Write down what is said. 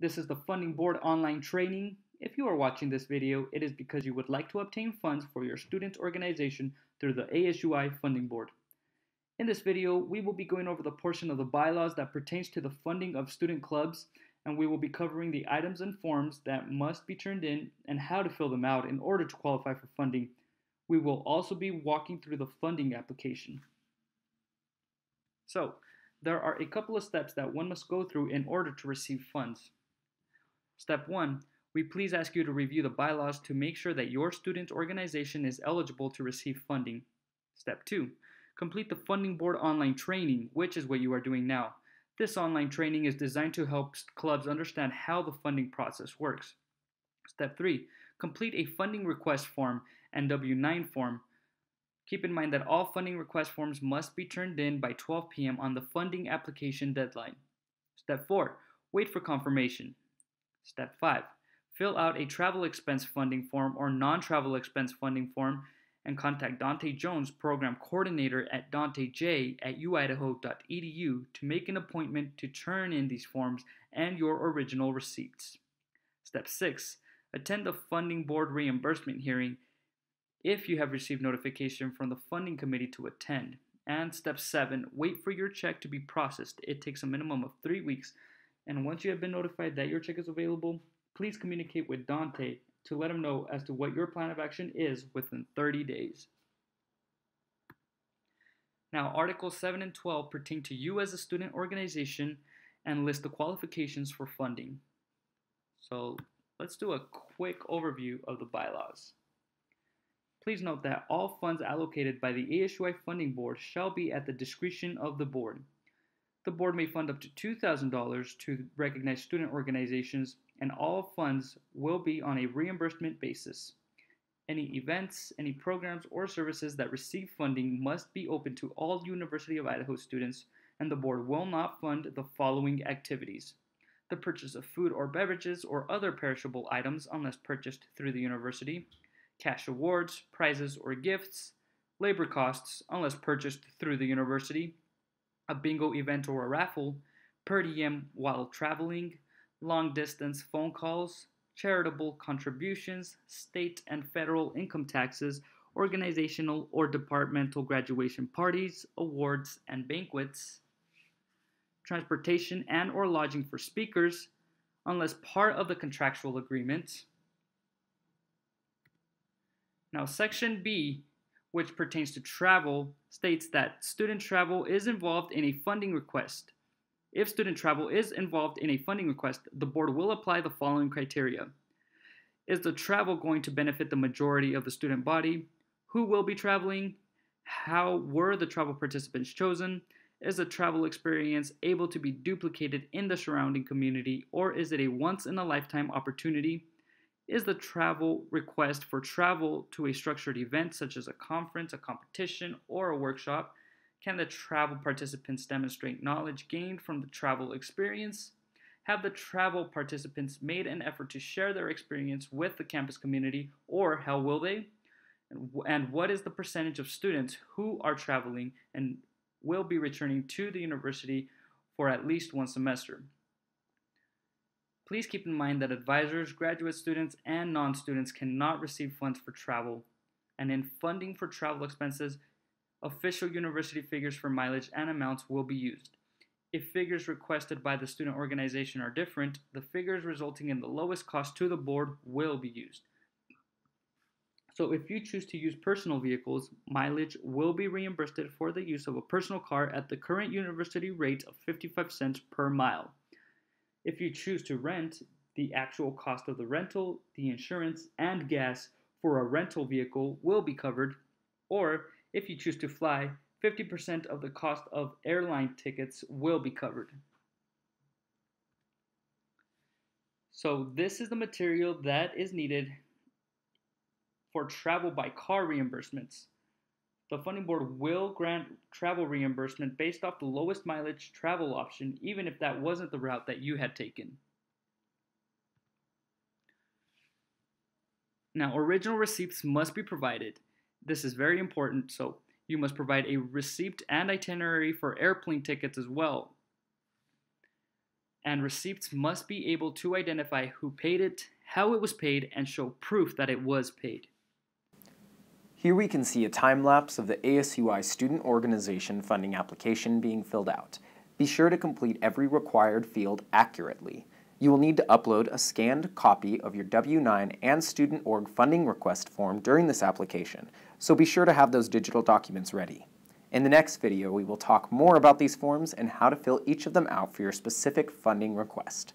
This is the Funding Board online training. If you are watching this video, it is because you would like to obtain funds for your student organization through the ASUI Funding Board. In this video, we will be going over the portion of the bylaws that pertains to the funding of student clubs, and we will be covering the items and forms that must be turned in and how to fill them out in order to qualify for funding. We will also be walking through the funding application. So, there are a couple of steps that one must go through in order to receive funds. Step 1. We please ask you to review the bylaws to make sure that your student organization is eligible to receive funding. Step 2. Complete the Funding Board online training, which is what you are doing now. This online training is designed to help clubs understand how the funding process works. Step 3. Complete a funding request form and W-9 form. Keep in mind that all funding request forms must be turned in by 12 p.m. on the funding application deadline. Step 4. Wait for confirmation. Step 5. Fill out a travel expense funding form or non-travel expense funding form and contact Dante Jones, Program Coordinator at dantej@uidaho.edu to make an appointment to turn in these forms and your original receipts. Step 6. Attend the Funding Board reimbursement hearing if you have received notification from the funding committee to attend. And Step 7. Wait for your check to be processed. It takes a minimum of 3 weeks. And once you have been notified that your check is available, please communicate with Dante to let him know as to what your plan of action is within 30 days. Now, Articles 7 and 12 pertain to you as a student organization and list the qualifications for funding. So let's do a quick overview of the bylaws. Please note that all funds allocated by the ASUI Funding Board shall be at the discretion of the board. The board may fund up to $2,000 to recognize student organizations, and all funds will be on a reimbursement basis. Any events, any programs, or services that receive funding must be open to all University of Idaho students, and the board will not fund the following activities: the purchase of food or beverages or other perishable items unless purchased through the university, cash awards, prizes, or gifts, labor costs unless purchased through the university, a bingo event or a raffle, per diem while traveling, long-distance phone calls, charitable contributions, state and federal income taxes, organizational or departmental graduation parties, awards, and banquets, transportation and or lodging for speakers, unless part of the contractual agreement. Now, Section B, which pertains to travel, states that student travel is involved in a funding request. If student travel is involved in a funding request, the board will apply the following criteria. Is the travel going to benefit the majority of the student body? Who will be traveling? How were the travel participants chosen? Is the travel experience able to be duplicated in the surrounding community, or is it a once-in-a-lifetime opportunity? Is the travel request for travel to a structured event such as a conference, a competition, or a workshop? Can the travel participants demonstrate knowledge gained from the travel experience? Have the travel participants made an effort to share their experience with the campus community, or how will they? And what is the percentage of students who are traveling and will be returning to the university for at least one semester? Please keep in mind that advisors, graduate students, and non-students cannot receive funds for travel. And in funding for travel expenses, official university figures for mileage and amounts will be used. If figures requested by the student organization are different, the figures resulting in the lowest cost to the board will be used. So if you choose to use personal vehicles, mileage will be reimbursed for the use of a personal car at the current university rate of 55 cents per mile. If you choose to rent, the actual cost of the rental, the insurance, and gas for a rental vehicle will be covered. Or if you choose to fly, 50% of the cost of airline tickets will be covered. So this is the material that is needed for travel by car reimbursements. The funding board will grant travel reimbursement based off the lowest mileage travel option, even if that wasn't the route that you had taken. Now, original receipts must be provided. This is very important, so you must provide a receipt and itinerary for airplane tickets as well. and recipients must be able to identify who paid it, how it was paid, and show proof that it was paid. Here we can see a time lapse of the ASUI Student Organization funding application being filled out. Be sure to complete every required field accurately. You will need to upload a scanned copy of your W-9 and Student Org funding request form during this application, so be sure to have those digital documents ready. In the next video, we will talk more about these forms and how to fill each of them out for your specific funding request.